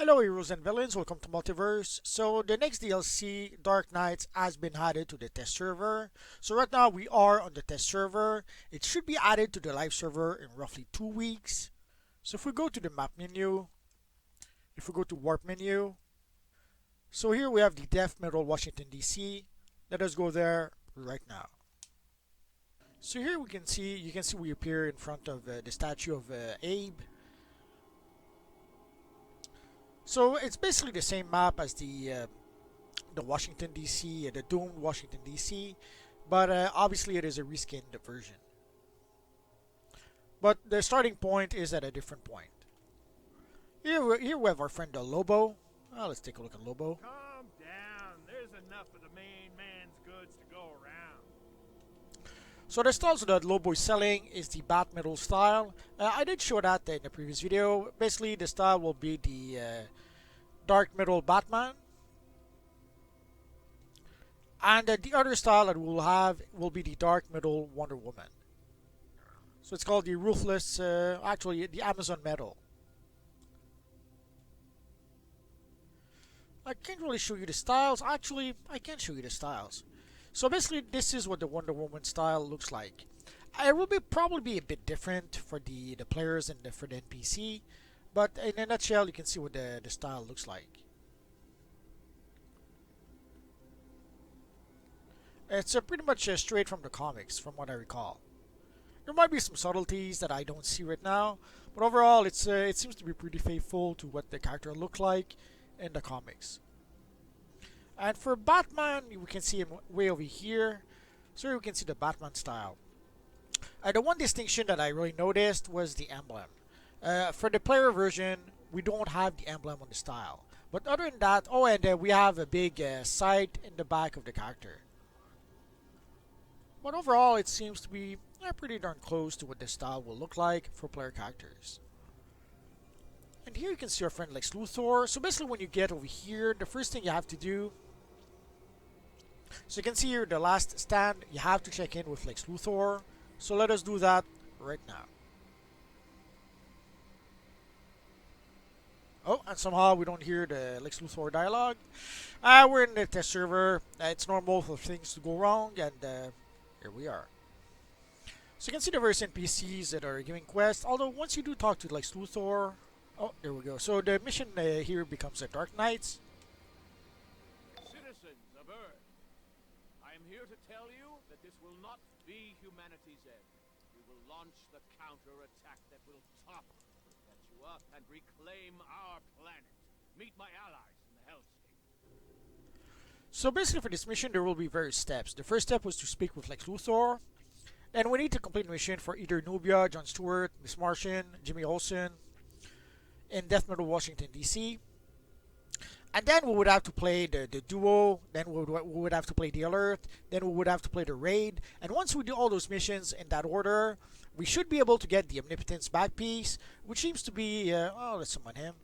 Hello heroes and villains, welcome to Multiverse. So the next DLC, Dark Knights, has been added to the test server. So right now we are on the test server. It should be added to the live server in roughly 2 weeks. So if we go to the map menu, if we go to warp menu, so here we have the Death Metal Washington DC. Let us go there right now. So here you can see we appear in front of the statue of Abe. So it's basically the same map as the Washington DC, the doomed Washington DC, but obviously it is a reskinned version. But the starting point is at a different point. Here we have our friend Lobo. Let's take a look at Lobo. Calm down. There's enough of the main man's goods to go around. So the styles that Lobo is selling is the Bat Metal style. I did show that in the previous video. Basically, the style will be the Dark Metal Batman. And the other style that we'll have will be the Dark Metal Wonder Woman. So it's called the Ruthless, actually the Amazon Metal. I can't really show you the styles. Actually, I can show you the styles. So basically, this is what the Wonder Woman style looks like. It will probably be a bit different for the players and for the NPC, but in a nutshell, you can see what the style looks like. It's pretty much straight from the comics, from what I recall. There might be some subtleties that I don't see right now, but overall, it seems to be pretty faithful to what the character looked like in the comics. And for Batman, we can see him way over here. So here we can see the Batman style. The one distinction that I really noticed was the emblem. For the player version, we don't have the emblem on the style. But other than that, and we have a big sight in the back of the character. But overall, it seems to be pretty darn close to what the style will look like for player characters. And here you can see our friend Lex Luthor. So basically when you get over here, the first thing you have to do, so you can see here the last stand, you have to check in with Lex Luthor. So let us do that right now. Oh, and somehow we don't hear the Lex Luthor dialogue. We're in the test server. It's normal for things to go wrong, and here we are. So you can see the various NPCs that are giving quests. Although once you do talk to Lex Luthor, oh, there we go. So the mission here becomes a Dark Knights. Citizens of Earth, I am here to tell you that this will not be humanity's end. We will launch the counter-attack that will topple, catch you up, and reclaim our planet. Meet my allies in the Hellscape. So basically for this mission there will be various steps. The first step was to speak with Lex Luthor. Then we need to complete the mission for either Nubia, John Stewart, Miss Martian, Jimmy Olsen in Death Metal Washington DC. And then we would have to play the duo, then we would have to play the alert, then we would have to play the raid. And once we do all those missions in that order, we should be able to get the Omnipotence back piece, which seems to be, let's summon him.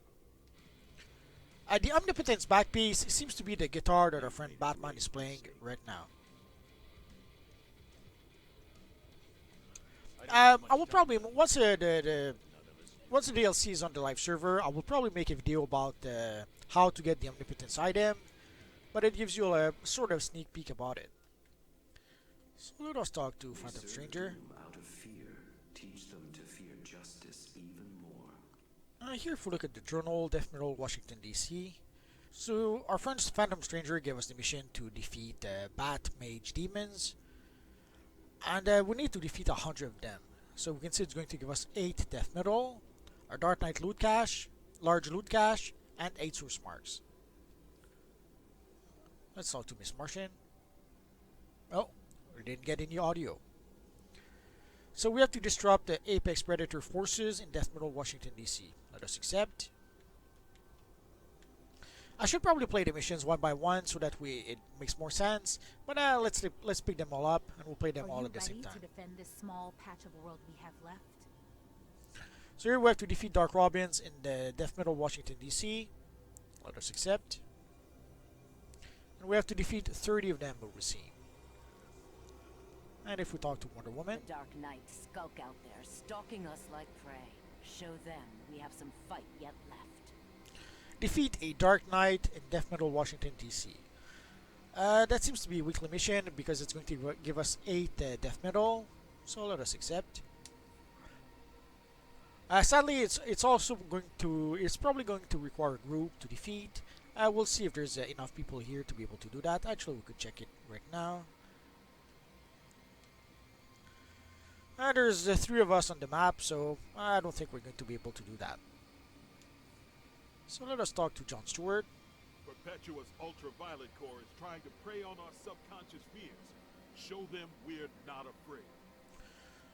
The Omnipotence back piece seems to be the guitar that our friend Batman is playing right now. I will probably, once the DLC is on the live server, I will probably make a video about how to get the Omnipotence item, but it gives you a sort of sneak peek about it. So let us talk to Phantom Stranger. Out of fear, teach them to fear justice even more. Here if we look at the journal, Death Metal Washington DC. So our friend Phantom Stranger gave us the mission to defeat Bat Mage Demons. And we need to defeat 100 of them. So we can see it's going to give us 8 Death Metal, our Dark Knight loot cache, large loot cache, and 8 source marks. Let's talk to Miss Martian. Oh, we didn't get any audio. So we have to disrupt the Apex Predator forces in Death Metal Washington DC. Let us accept. I should probably play the missions one by one so that it makes more sense. But let's pick them all up and we'll play them all at the same time. Are you ready to defend this small patch of world we have left? So here we have to defeat Dark Robins in the Death Metal Washington DC. Let us accept. And we have to defeat 30 of them, we will see. And if we talk to Wonder Woman. The Dark Knights skulk out there, stalking us like prey. Show them we have some fight yet left. Defeat a Dark Knight in Death Metal Washington DC. That seems to be a weekly mission because it's going to give us 8 Death Metal. So let us accept. Sadly, it's probably going to require a group to defeat. We'll see if there's enough people here to be able to do that. Actually, we could check it right now. There's 3 of us on the map, so I don't think we're going to be able to do that. So let us talk to John Stewart. Perpetua's ultraviolet core is trying to prey on our subconscious fears. Show them we're not afraid.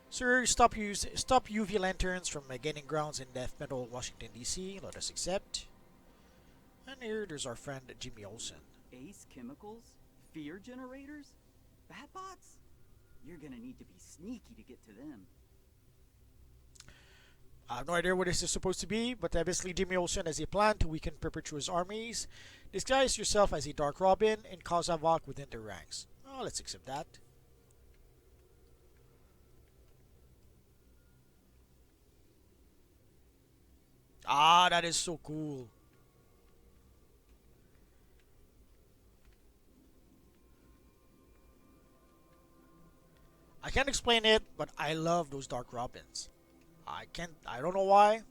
Sir, stop UV lanterns from gaining grounds in Death Metal Washington DC. Let us accept. And here there's our friend Jimmy Olsen. Ace chemicals? Fear generators? Batbots? You're gonna need to be sneaky to get to them. I have no idea what this is supposed to be, but obviously Jimmy Olsen has a plan to weaken Perpetua's armies. Disguise yourself as a Dark Robin and cause havoc within their ranks. Oh, let's accept that. Ah, that is so cool. I can't explain it, but I love those Dark Robins. I don't know why.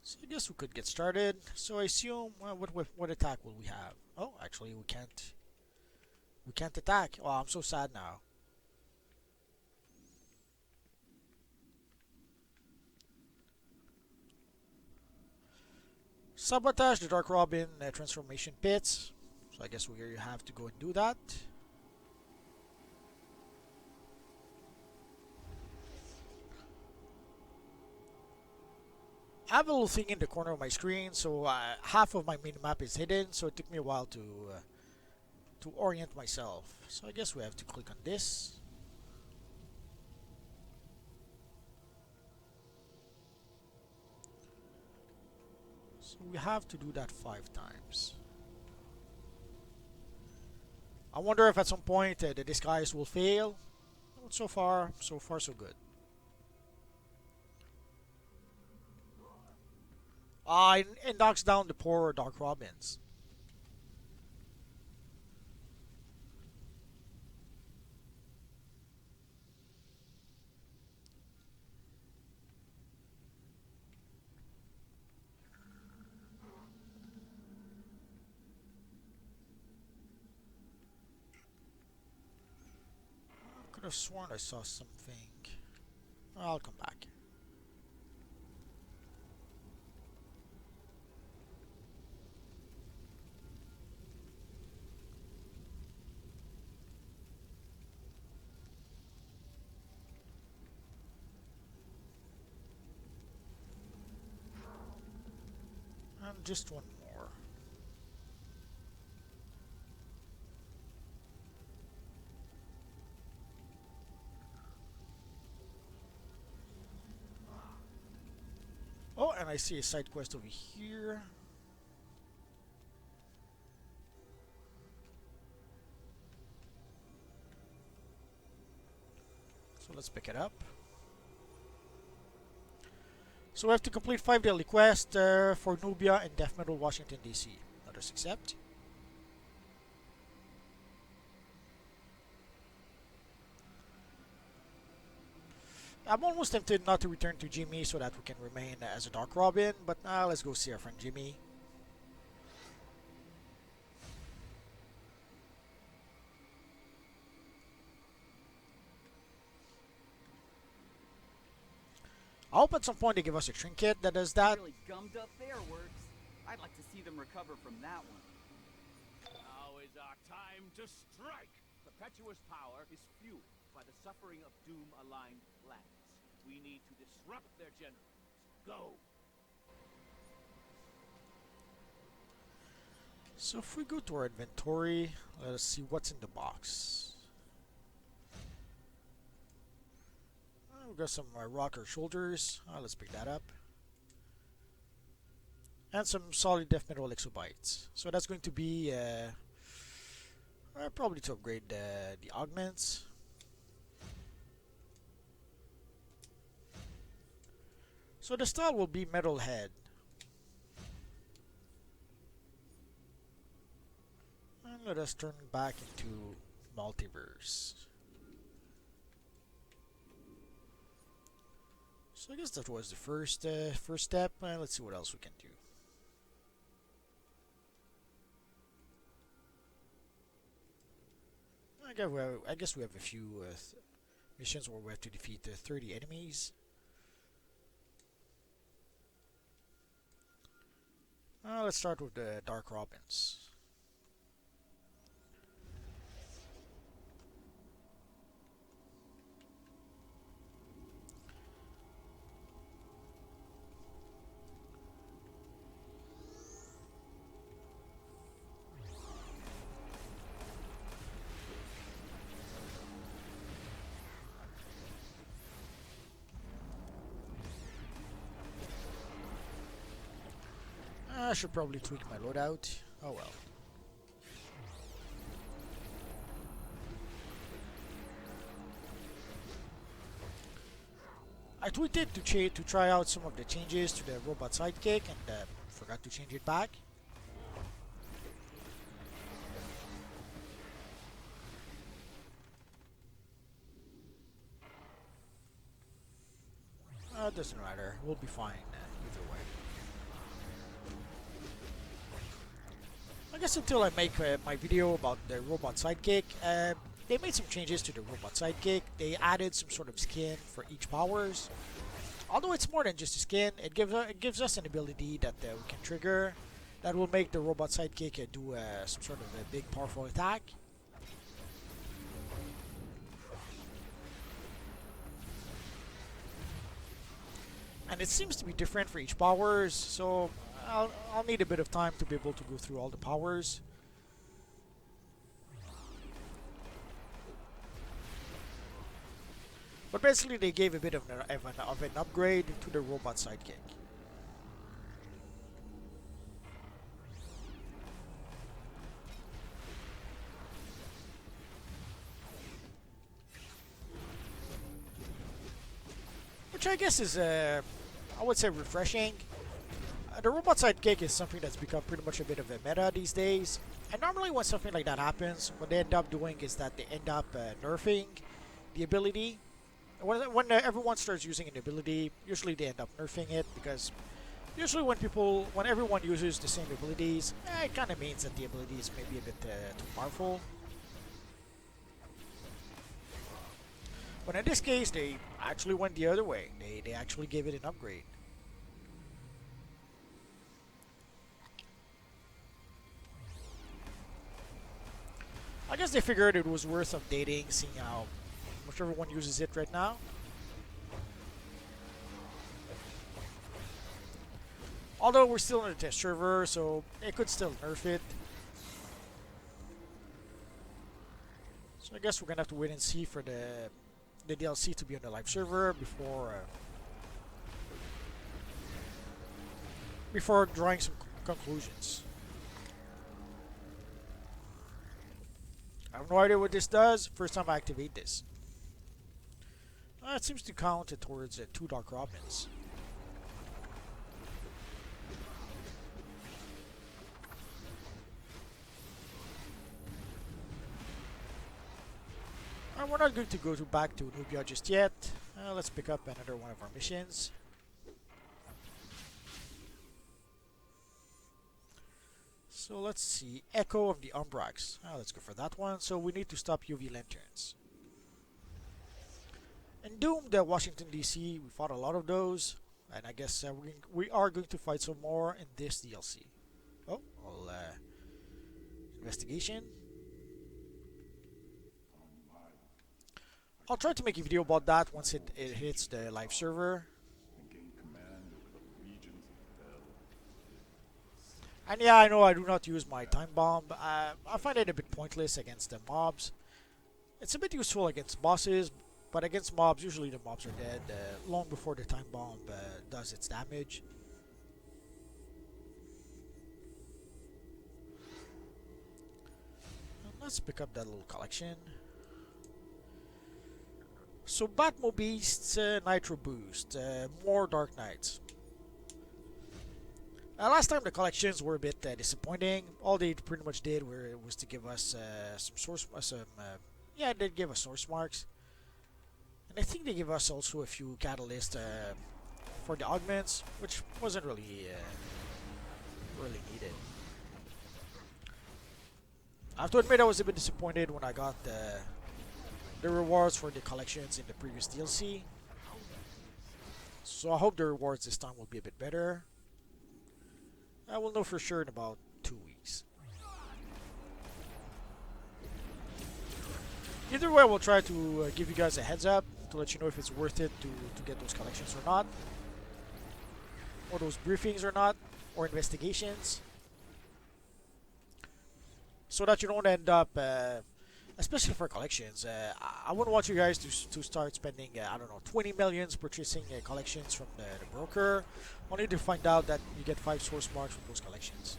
So I guess we could get started. So I assume, well, what attack will we have? Oh, actually we can't. We can't attack. Oh, I'm so sad now. Sabotage the Dark Robin transformation pits. So I guess we have to go and do that. I have a little thing in the corner of my screen, so half of my mini-map is hidden, so it took me a while to orient myself. So I guess we have to click on this. So we have to do that 5 times. I wonder if at some point the disguise will fail. But so far so good. It knocks down the poor Dark Robins. I could have sworn I saw something. I'll come back. And just one more. Oh, and I see a side quest over here. So let's pick it up. So we have to complete 5 daily quests for Nubia and Death Metal Washington DC. Let us accept. I'm almost tempted not to return to Jimmy so that we can remain as a Dark Robin, but let's go see our friend Jimmy. I hope at some point they give us a trinket that does that. Really gummed up fireworks. I'd like to see them recover from that one. Now is our time to strike! Perpetua's power is fueled by the suffering of doom-aligned planets. We need to disrupt their generators. Go! So if we go to our inventory, let us see what's in the box. We've got some rocker shoulders. Let's pick that up. And some solid death metal exobytes. So that's going to be probably to upgrade the augments. So the style will be metalhead. Let us turn back into multiverse. So I guess that was the first step. Let's see what else we can do. I guess we have a few missions where we have to defeat 30 enemies. Let's start with the Dark Robins. I should probably tweak my loadout. Oh well. I tweaked it to try out some of the changes to the robot sidekick and forgot to change it back. Doesn't matter. We'll be fine either way. I guess until I make my video about the robot sidekick, they made some changes to the robot sidekick. They added some sort of skin for each powers. Although it's more than just a skin, it gives us an ability that we can trigger that will make the robot sidekick do some sort of a big powerful attack. And it seems to be different for each powers, so I'll need a bit of time to be able to go through all the powers. But basically they gave a bit of an upgrade to the robot sidekick. Which I guess is, I would say, refreshing. The robot sidekick is something that's become pretty much a bit of a meta these days. And normally when something like that happens, what they end up doing is that they end up nerfing the ability. When everyone starts using an ability, usually they end up nerfing it because usually when everyone uses the same abilities, it kind of means that the ability is maybe a bit too powerful. But in this case, they actually went the other way. They actually gave it an upgrade. I guess they figured it was worth updating, seeing how much everyone uses it right now. Although we're still in a test server, so it could still nerf it. So I guess we're gonna have to wait and see for the DLC to be on the live server before drawing some conclusions. I have no idea what this does. First time I activate this. It seems to count towards 2 Dark Robins. We're not going to go back to Nubia just yet. Let's pick up another one of our missions. So let's see, Echo of the Umbrax. Let's go for that one. So we need to stop UV lanterns. In Doom, the Washington DC, we fought a lot of those, and I guess we are going to fight some more in this DLC. Oh, well, investigation. I'll try to make a video about that once it hits the live server. And yeah, I know I do not use my time bomb. I find it a bit pointless against the mobs. It's a bit useful against bosses, but against mobs, usually the mobs are dead long before the time bomb does its damage. Let's pick up that little collection. So Batmo Beasts, Nitro Boost, more Dark Knights. Last time the collections were a bit disappointing. All they pretty much did was to give us some yeah, they gave us source marks, and I think they gave us also a few catalysts for the augments, which wasn't really needed. I have to admit I was a bit disappointed when I got the rewards for the collections in the previous DLC. So I hope the rewards this time will be a bit better. I will know for sure in about 2 weeks. Either way, I will try to give you guys a heads up to let you know if it's worth it to get those collections or not, or those briefings or not, or investigations, so that you don't end up, especially for collections. I wouldn't want you guys to start spending, I don't know, 20 millions purchasing collections from the broker, only to find out that you get 5 source marks from those collections.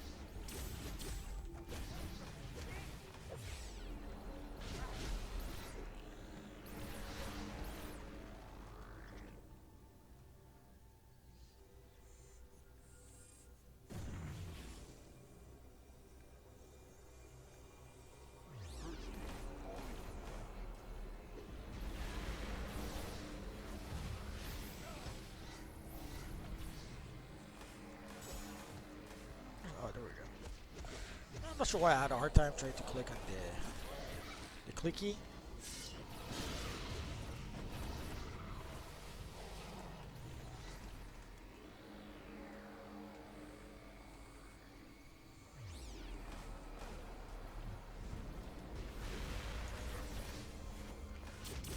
Oh, there we go. I'm not sure why I had a hard time trying to click on the clicky.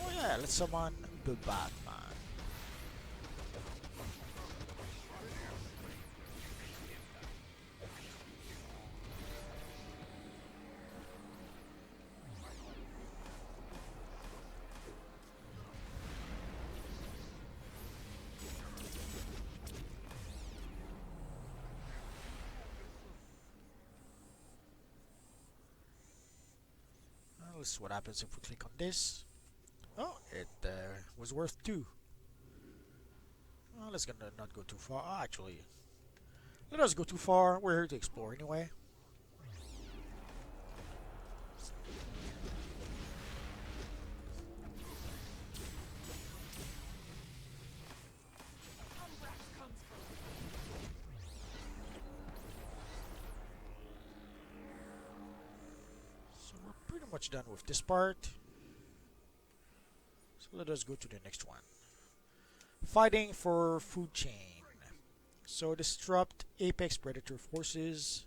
Oh yeah, let's summon the Batman. Let's see what happens if we click on this. Oh, it was worth 2. Well, let's gonna not go too far. Oh, actually, let us go too far. We're here to explore anyway. So we're pretty much done with this part. So let us go to the next one. Fighting for food chain. So disrupt apex predator forces.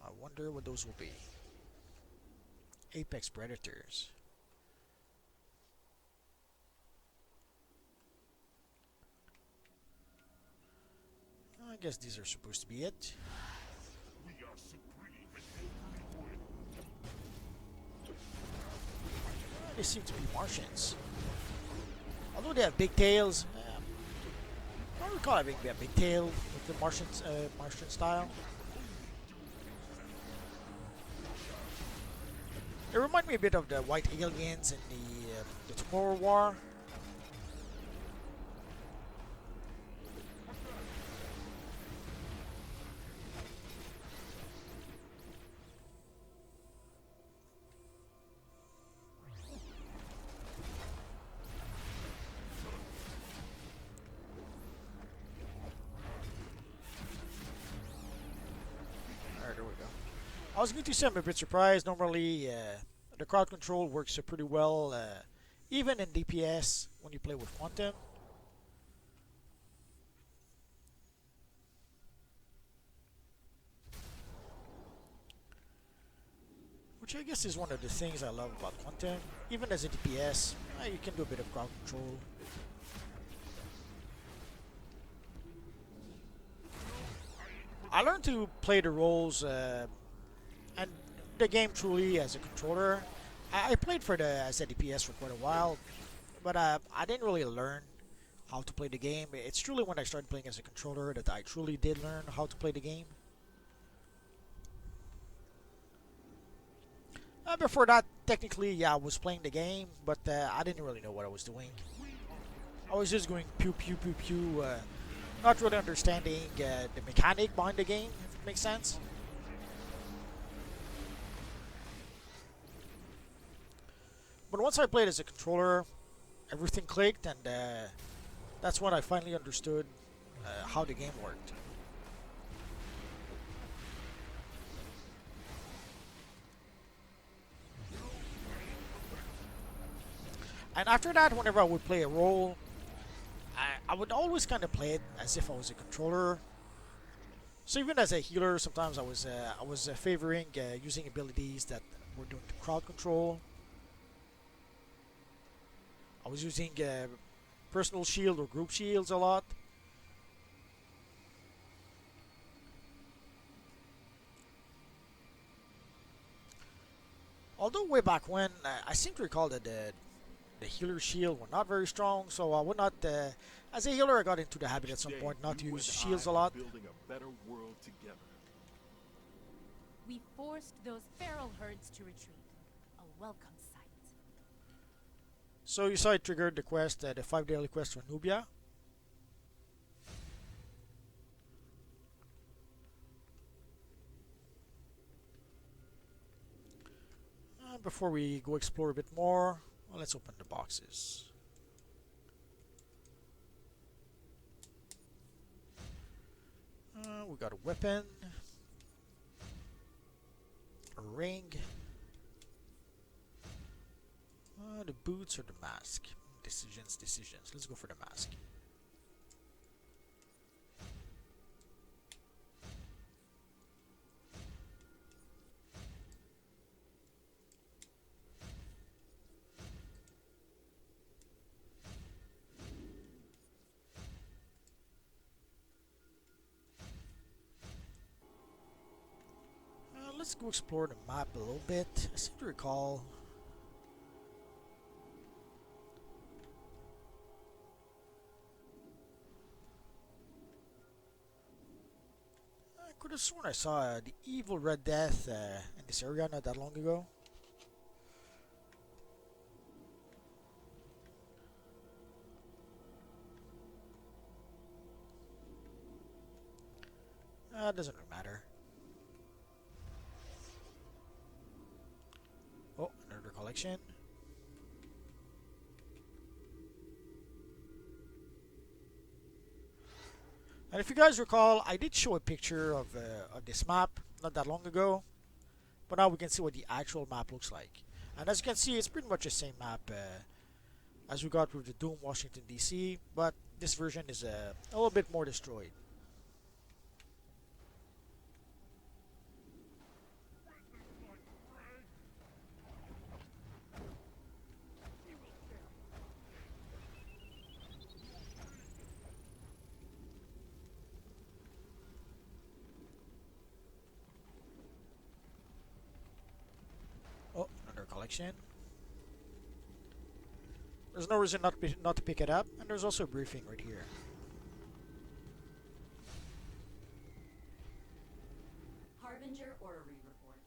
I wonder what those will be. Apex predators. I guess these are supposed to be it. They seem to be Martians. Although they have big tails, I don't recall having a big tail with the Martian style. They remind me a bit of the white aliens in the Tomorrow War. There we go. I was going to say I'm a bit surprised. Normally, the crowd control works pretty well, even in DPS when you play with Quantum. Which I guess is one of the things I love about Quantum. Even as a DPS, you can do a bit of crowd control. I learned to play the roles and the game truly as a controller. I played for as a DPS for quite a while, but I didn't really learn how to play the game. It's truly when I started playing as a controller that I truly did learn how to play the game. Before that, technically, yeah, I was playing the game, but I didn't really know what I was doing. I was just going pew pew pew pew, not really understanding the mechanic behind the game, if it makes sense. But once I played as a controller, everything clicked, and that's when I finally understood how the game worked. And after that, whenever I would play a role, I would always kind of play it as if I was a controller. So even as a healer, sometimes I was favoring using abilities that were doing the crowd control. I was using personal shield or group shields a lot. Although way back when, I seem to recall that the healer shield were not very strong, so I would not. As a healer, I got into the habit at some Today, point not to you use and shields I a are lot. Building a better world together. We forced those feral herds to retreat. A welcome sight. So you saw it triggered the quest, the 5 daily quest for Nubia. Before we go explore a bit more, well, let's open the boxes. We got a weapon, a ring, the boots or the mask. Decisions. Let's go for the mask. Let's go explore the map a little bit. I seem to recall. I could have sworn I saw the evil Red Death in this area not that long ago. Doesn't really matter. Oh, another collection. And if you guys recall, I did show a picture of this map not that long ago. But now we can see what the actual map looks like. And as you can see, it's pretty much the same map as we got with the Doom Washington DC. But this version is a little bit more destroyed. Oh, another collection. There's no reason not to pick it up, and there's also a briefing right here. Harbinger Orrery Report.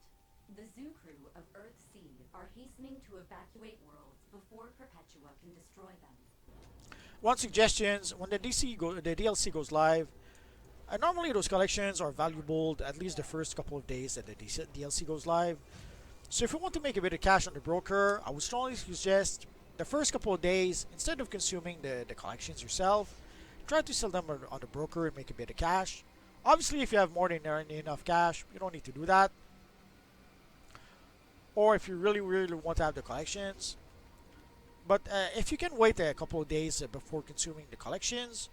The zoo crew of Earth Seed are hastening to evacuate worlds before Perpetua can destroy them. One suggestions: when the DLC goes live, normally those collections are valuable at least the first couple of days that the DLC goes live. So if you want to make a bit of cash on the broker, I would strongly suggest the first couple of days, instead of consuming the collections yourself, try to sell them on the broker and make a bit of cash. Obviously, if you have more than enough cash, you don't need to do that. Or if you really want to have the collections. But if you can wait a couple of days before consuming the collections,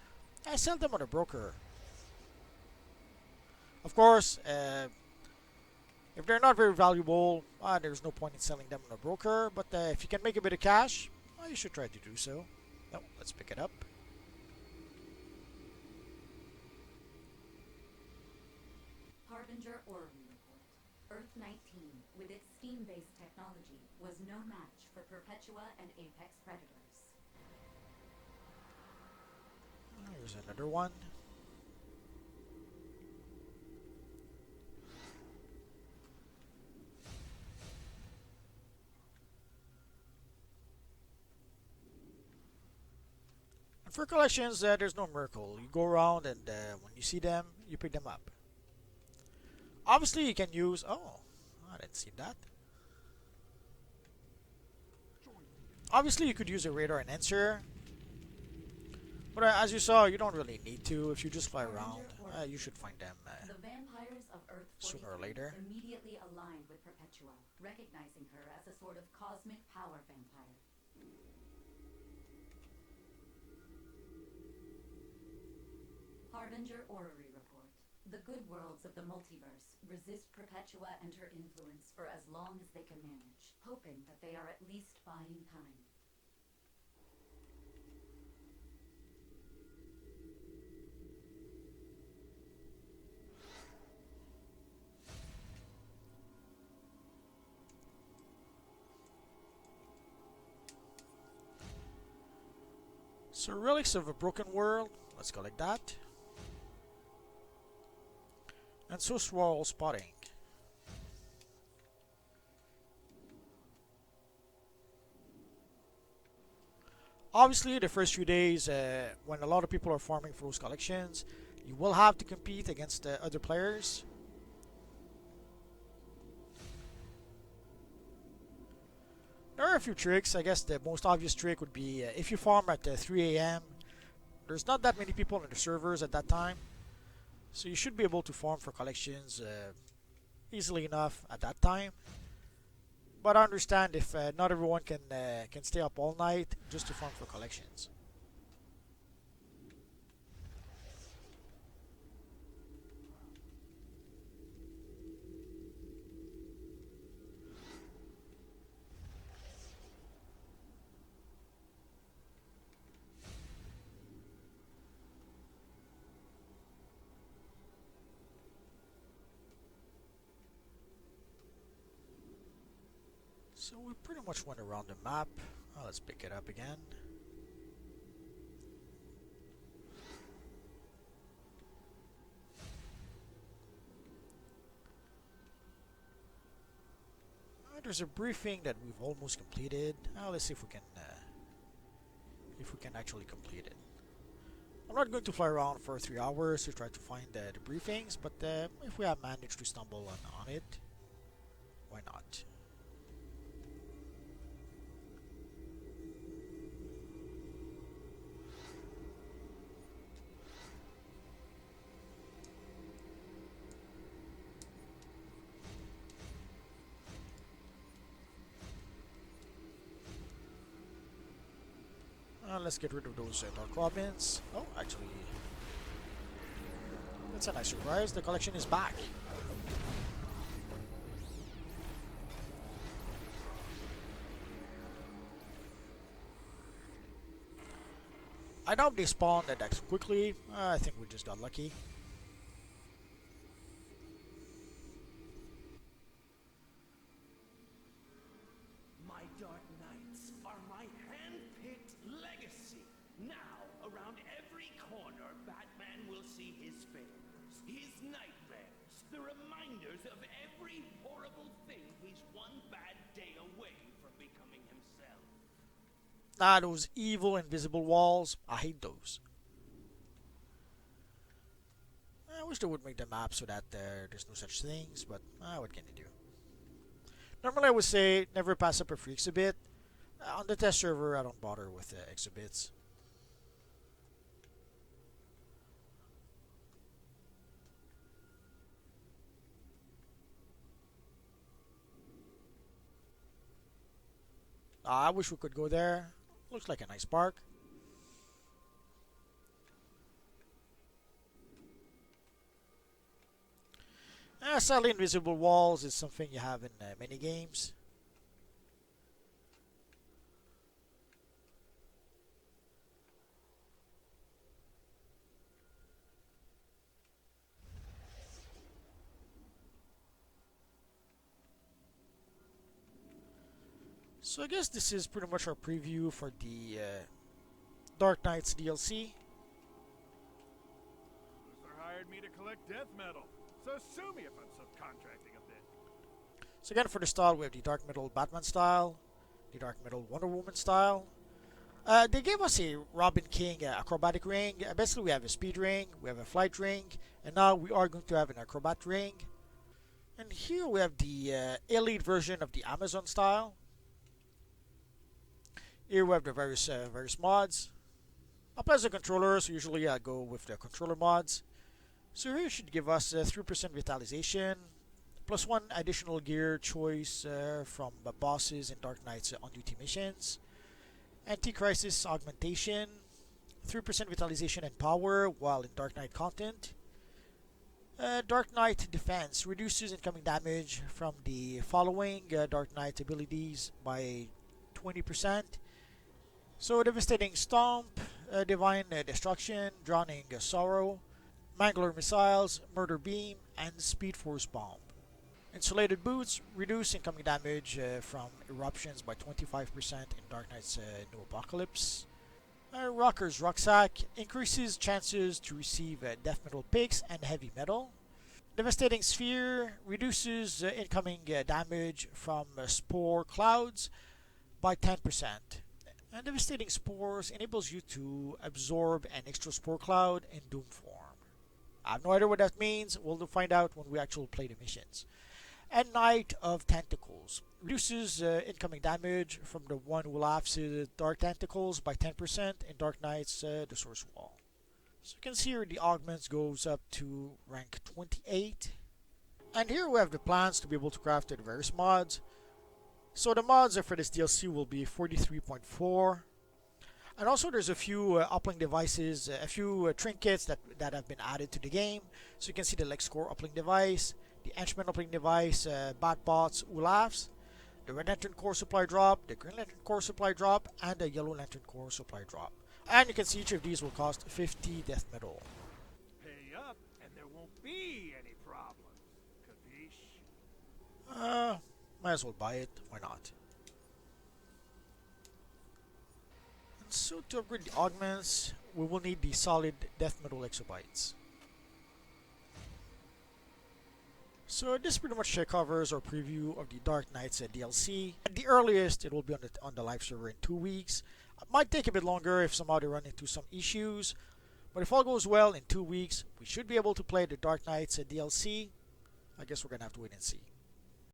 sell them on the broker. Of course, if they're not very valuable, there's no point in selling them on a broker. But if you can make a bit of cash, you should try to do so. No, let's pick it up. Harbinger Orrery Report. Earth 19, with its steam-based technology, was no match for Perpetua and Apex Predators. Here's another one. For collections, there's no miracle. You go around and when you see them, you pick them up. Obviously, you can use... Oh, I didn't see that. Obviously, you could use a radar enhancer. But as you saw, you don't really need to. If you just fly around, you should find them The vampires of Earth sooner or later. immediately aligned with Perpetua, recognizing her as a sort of cosmic power vampire. Harbinger Orrery Report. The good worlds of the multiverse resist Perpetua and her influence for as long as they can manage, hoping that they are at least buying time. So, relics of a broken world. Let's go like that. And so swirl spotting. Obviously, the first few days, when a lot of people are farming for those collections, you will have to compete against other players. There are a few tricks. I guess the most obvious trick would be if you farm at 3 a.m. There's not that many people in the servers at that time, so you should be able to farm for collections easily enough at that time. But I understand if not everyone can stay up all night just to farm for collections. So we pretty much went around the map. Let's pick it up again. There's a briefing that we've almost completed. Let's see if we can actually complete it. I'm not going to fly around for 3 hours to try to find the briefings, but if we have managed to stumble on it, why not? Let's get rid of those Dark Robins. Oh, actually, that's a nice surprise. The collection is back. I doubt they spawned that quickly. I think we just got lucky. My Dark Knights are my hand-picked legacy. Now, around every corner, Batman will see his failures, his nightmares, the reminders of every horrible thing he's one bad day away from becoming himself. Those evil invisible walls. I hate those. I wish they would make the map so that there's no such things, but what can you do? Normally I would say never pass up a free exhibit. On the test server I don't bother with exhibits. I wish we could go there. Looks like a nice park. Sadly, invisible walls is something you have in many games. So I guess this is pretty much our preview for the Dark Knights DLC. Luthor hired me to collect death metal, so sue me if I'm subcontracting a bit. So again, for the style, we have the Dark Metal Batman style, the Dark Metal Wonder Woman style. They gave us a Robin King acrobatic ring. Basically, we have a speed ring, we have a flight ring, and now we are going to have an acrobat ring. And here we have the elite version of the Amazon style. Here we have the various mods. Up as the controllers, usually I go with the controller mods. So here it should give us 3% vitalization, plus 1 additional gear choice from bosses and Dark Knight's on-duty missions. Anti-Crisis augmentation, 3% vitalization and power while in Dark Knight content. Dark Knight defense reduces incoming damage from the following Dark Knight abilities by 20%. So Devastating Stomp, Divine Destruction, Drowning Sorrow, Mangler Missiles, Murder Beam, and Speed Force Bomb. Insulated Boots reduce incoming damage from eruptions by 25% in Dark Knight's New Apocalypse. Rocker's Rucksack increases chances to receive death metal picks and heavy metal. Devastating Sphere reduces incoming damage from spore clouds by 10%. And Devastating Spores enables you to absorb an extra spore cloud in Doom form. I have no idea what that means. We'll find out when we actually play the missions. And Knight of Tentacles reduces incoming damage from the one who laughs at Dark Tentacles by 10% in Dark Knight's The Source Wall. So you can see here the augments goes up to rank 28. And here we have the plans to be able to craft the various mods. So the mods for this DLC will be 43.4. And also there's a few uplink devices, a few trinkets that have been added to the game. So you can see the Lex Core uplink device, the Henchman uplink device, Batbots Ulafs, the Red Lantern Core supply drop, the Green Lantern Core supply drop, and the Yellow Lantern Core supply drop. And you can see each of these will cost 50 death metal. Pay up, and there won't be any problem. Capiche? Might as well buy it, why not? And so to upgrade the augments, we will need the solid death metal exobytes. So this pretty much covers our preview of the Dark Knight's DLC. At the earliest, it will be on the live server in 2 weeks. It might take a bit longer if somehow they run into some issues. But if all goes well, in 2 weeks, we should be able to play the Dark Knight's DLC. I guess we're gonna have to wait and see.